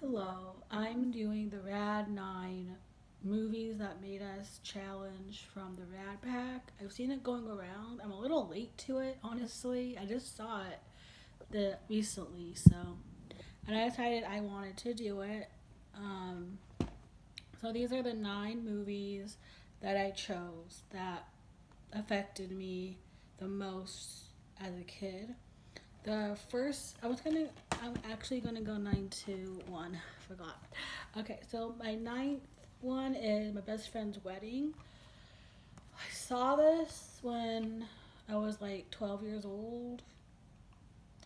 Hello, I'm doing the Rad 9 movies that made us challenge from the Rad Pack. I've seen it going around. I'm a little late to it, honestly. I just saw it recently, and I decided I wanted to do it. Um, so these are the 9 movies that I chose that affected me the most as a kid. The first, I'm actually gonna go 9, 2, 1. Forgot. Okay, so my ninth one is my best friend's wedding. I saw this when I was like 12 years old,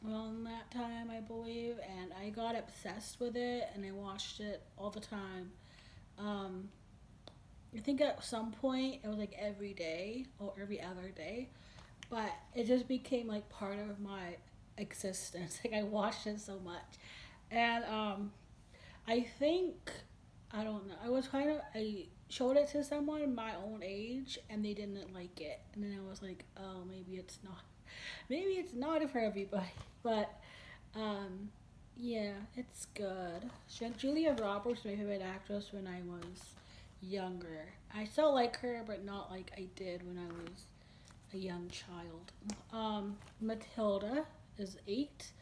around that time, I believe, and I got obsessed with it and I watched it all the time. Um, I think at some point it was like every day or every other day, but it just became like part of my existence. Like I watched it so much, and I think I don't know. I showed it to someone my own age, and they didn't like it, and then I was like, oh, maybe it's not for everybody, but um, yeah, it's good. Julia Roberts was my favorite actress when I was younger. I still like her, but not like I did when I was a young child. Matilda is 8.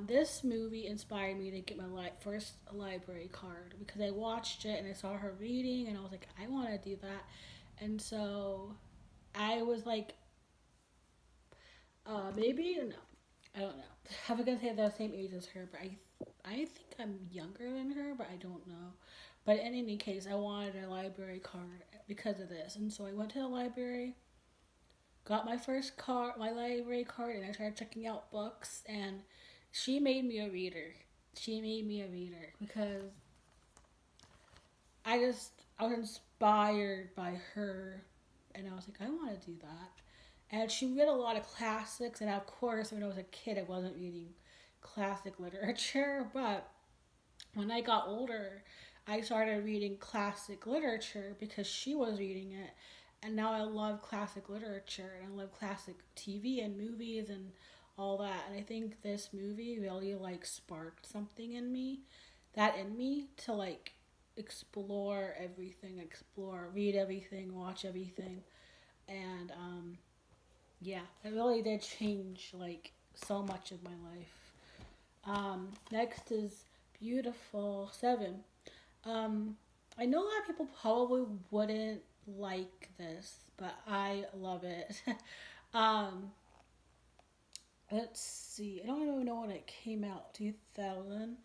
This movie inspired me to get my first library card because I watched it and I saw her reading and I was like, I want to do that. And so I was like, maybe no, I don't know. I'm gonna say they're the same age as her, but I think I'm younger than her, but I don't know. But in any case, I wanted a library card because of this, and so I went to the library, got my library card, and I started checking out books. And she made me a reader. She made me a reader because I was inspired by her, and I was like, I want to do that. And she read a lot of classics, and of course, when I was a kid, I wasn't reading classic literature. But when I got older, I started reading classic literature because she was reading it. And now I love classic literature and I love classic TV and movies and all that. And I think this movie really like sparked something in me, that in me to like explore everything, read everything, watch everything. And yeah, it really did change like so much of my life. Next is Beautiful 7. Um, I know a lot of people probably wouldn't like this, but I love it. um, let's see. I don't even know when it came out. 2000.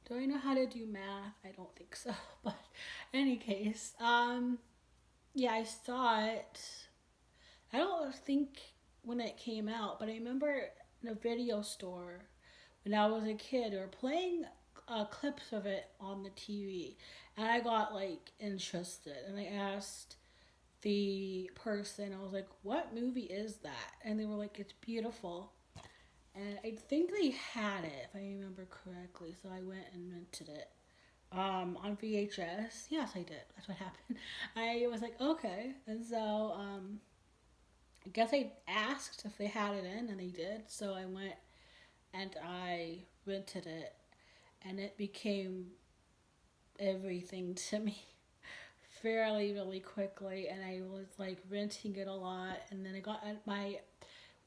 Do I know how to do math? I don't think so. But in any case, yeah, I saw it. I don't think when it came out, but I remember in a video store when I was a kid, they were playing clips of it on the TV, and I got like interested, and I asked the person, I was like, "What movie is that?" And they were like, "It's Beautiful." And I think they had it, if I remember correctly, so I went and rented it on VHS. Yes, I did. That's what happened. I was like, okay, and so I guess I asked if they had it in, and they did. So I went and I rented it, and it became everything to me fairly really quickly. And I was like renting it a lot, and then I got my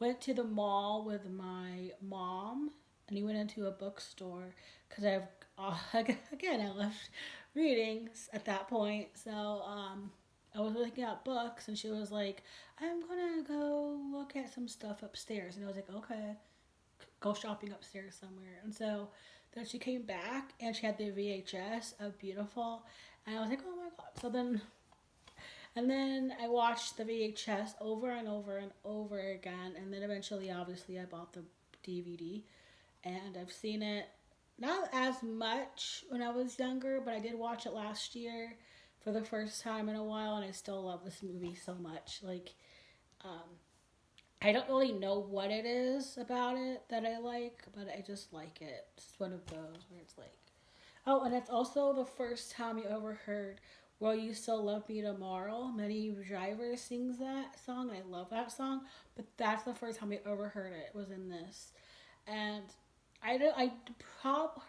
went to the mall with my mom, and we went into a bookstore because I've again I left reading at that point. So I was looking at books, and she was like, "I'm gonna go look at some stuff upstairs," and I was like, "Okay, go shopping upstairs somewhere." And so then she came back, and she had the VHS of Beautiful, and I was like, "Oh my god!" And then I watched the VHS over and over and over again, and then eventually, obviously, I bought the DVD, and I've seen it not as much when I was younger, but I did watch it last year for the first time in a while, and I still love this movie so much. Like, um, I don't really know what it is about it that I like, but I just like it. It's one of those where it's like, oh, and it's also the first time you ever heard "Will You Still Love Me Tomorrow." Minnie Driver sings that song, and I love that song. But that's the first time I ever heard it was in this, and I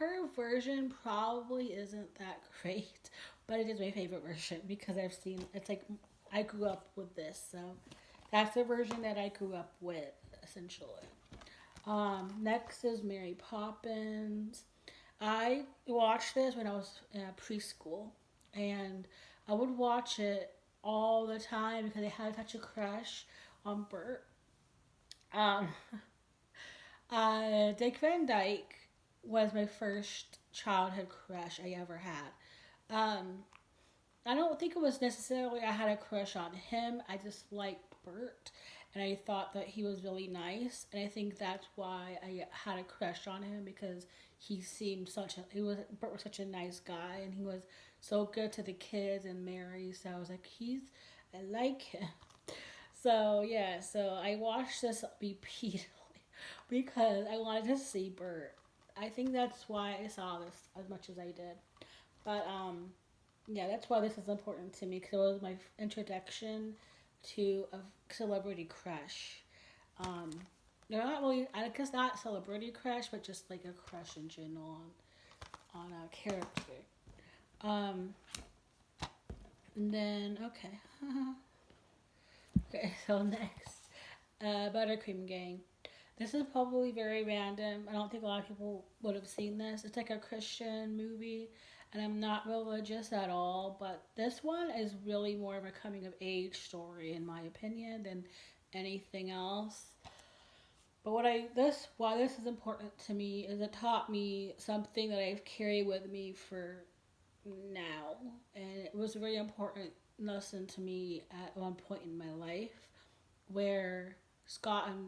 her version probably isn't that great, but it is my favorite version because I've seen it's like I grew up with this, so that's the version that I grew up with essentially. Next is Mary Poppins. I watched this when I was in preschool, and I would watch it all the time because I had such a crush on Bert. Um, Dick Van Dyke was my first childhood crush I ever had. Um, I don't think it was necessarily I had a crush on him. I just liked Bert, and I thought that he was really nice, and I think that's why I had a crush on him because he seemed such a he was Bert was such a nice guy, and he was so good to the kids and Mary. So I was like, I like him. So yeah, so I watched this repeatedly because I wanted to see Bert. I think that's why I saw this as much as I did. But yeah, that's why this is important to me because it was my introduction to a celebrity crush. Um, they're not really, I guess not celebrity crush, but just like a crush in general on a character. Um, and then okay, okay. So next, Buttercream Gang. This is probably very random. I don't think a lot of people would have seen this. It's like a Christian movie, and I'm not religious at all, but this one is really more of a coming of age story, in my opinion, than anything else. But why this is important to me is it taught me something that I've carried with me for now, and it was a very important lesson to me at one point in my life where Scott and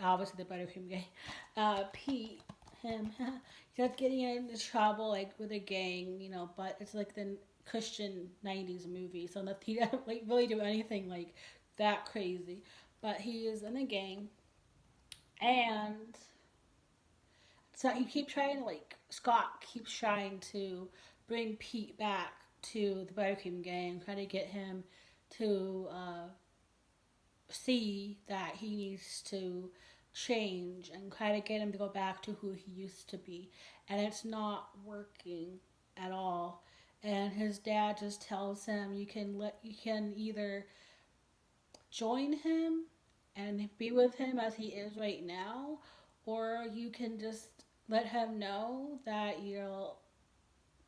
obviously the Buttercream Gang. Pete, him, he starts getting into trouble like with a gang, but it's like the Christian '90s movie, so that he doesn't like really do anything like that crazy. But he is in a gang, and so he keeps trying to like Scott keeps trying to bring Pete back to the Buttercream Gang, try to get him to see that he needs to change and try to get him to go back to who he used to be. And it's not working at all. And his dad just tells him you can either join him and be with him as he is right now, or you can just let him know that you're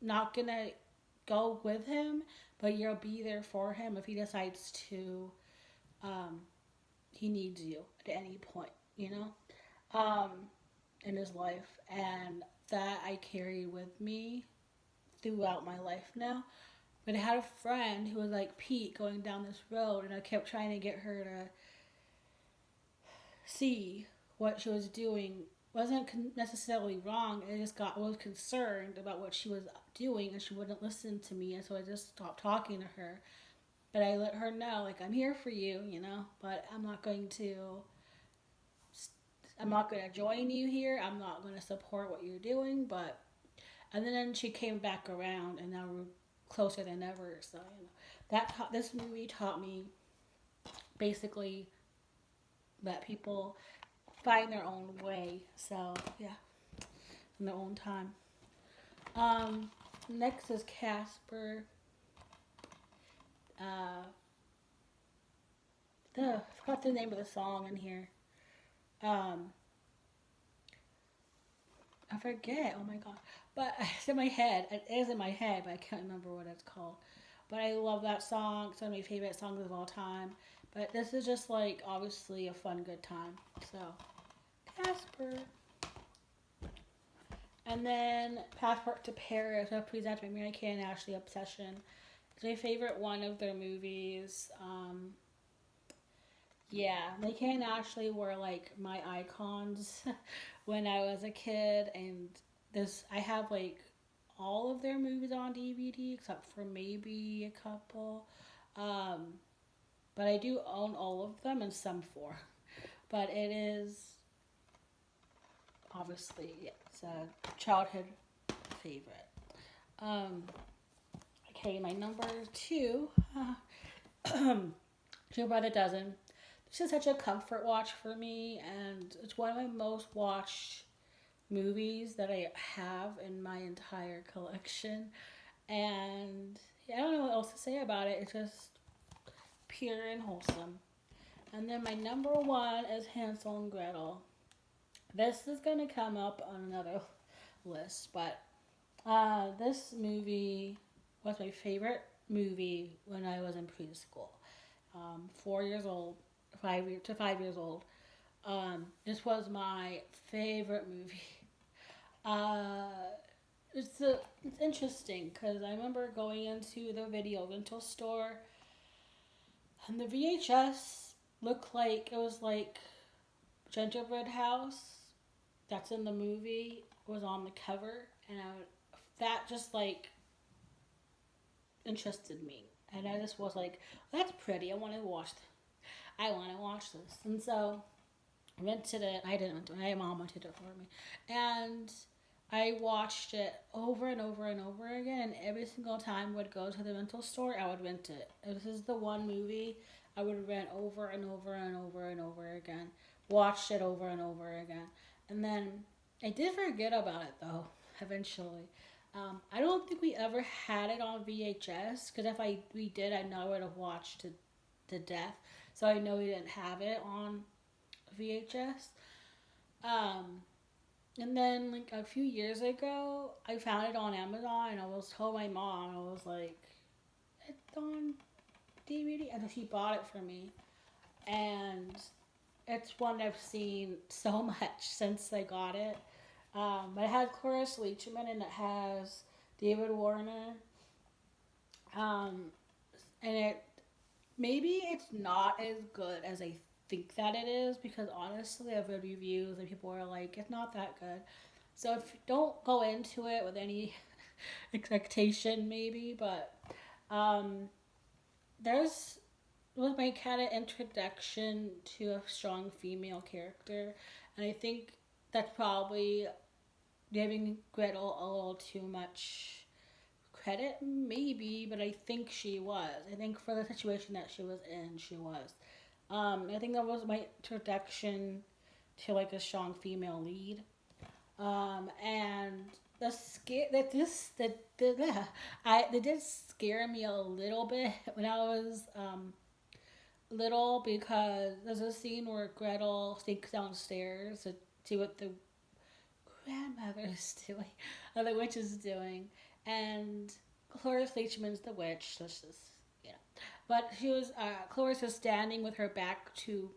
not gonna go with him, but you'll be there for him if he decides to um, he needs you at any point, um, in his life. And that I carry with me throughout my life now. But I had a friend who was like Pete going down this road, and I kept trying to get her to see what she was doing wasn't necessarily wrong. I just was concerned about what she was doing, and she wouldn't listen to me, and so I just stopped talking to her. But I let her know, like, I'm here for you, but I'm not going to join you here. I'm not going to support what you're doing, but, and then she came back around, and now we're closer than ever. So, this movie taught me basically that people find their own way. So, yeah, in their own time. Next is Casper. I forgot the name of the song in here. Um, I forget. Oh my god! But it's in my head. It is in my head, but I can't remember what it's called. But I love that song. It's one of my favorite songs of all time. But this is just like obviously a fun, good time. So, Casper. And then Passport to Paris, represented by Mary Kay and Ashley Obsession. It's my favorite one of their movies. Yeah, Mary Kay and Ashley were like my icons when I was a kid, and I have like all of their movies on DVD except for maybe a couple. Um, but I do own all of them in some form. But it is obviously it's a childhood favorite. Um, okay, my number two, Joe by the Dozen. This is such a comfort watch for me, and it's one of my most watched movies that I have in my entire collection. And yeah, I don't know what else to say about it. It's just pure and wholesome. And then my number one is Hansel and Gretel. This is going to come up on another list, but this movie was my favorite movie when I was in preschool. 4 years old, 5 old. This was my favorite movie. Uh, it's interesting because I remember going into the video rental store and the VHS looked like it was like Gingerbread House that's in the movie was on the cover, and that just like interested me, and I just was like, "That's pretty. I want to watch. I want to watch this." And so I rented it. I didn't rent it. My mom rented it for me, and I watched it over and over and over again. And every single time I would go to the rental store, I would rent it. This is the one movie I would rent over and over and over and over again. Watched it over and over again, and then I did forget about it though. Eventually, I don't think we ever had it on VHS because if we did, I know I would have watched it to death. So I know we didn't have it on VHS. Um, and then like a few years ago, I found it on Amazon, and I was told my mom, I was like, "It's on DVD," and she bought it for me, and it's one I've seen so much since I got it. It has Cloris Leachman and it has David Warner. Um, and it maybe it's not as good as I think that it is because honestly, I've read reviews and people are like, it's not that good. So if don't go into it with any expectation, maybe, but um, there's was my kind of introduction to a strong female character, and I think that's probably giving Gretel a little too much credit, maybe, but I think she was. I think for the situation that she was in, she was. I think that was my introduction to like a strong female lead. And the scare that this the I they did scare me a little bit when I was little because there's a scene where Gretel sneaks downstairs to see what the grandmother is doing, or the witch is doing, and Cloris Leachman's the witch. So it's just you know, but she was Cloris was standing with her back to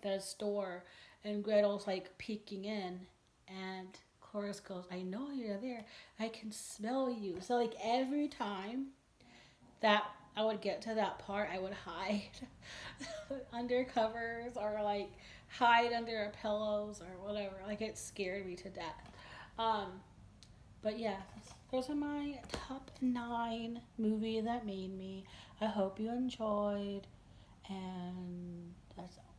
the store, and Gretel's like peeking in, and Cloris goes, "I know you're there. I can smell you." So like every time that I would get to that part, I would hide under covers or like hide under pillows or whatever. Like it scared me to death. Um, but yeah, those are my top 9 movie that made me. I hope you enjoyed, and that's all.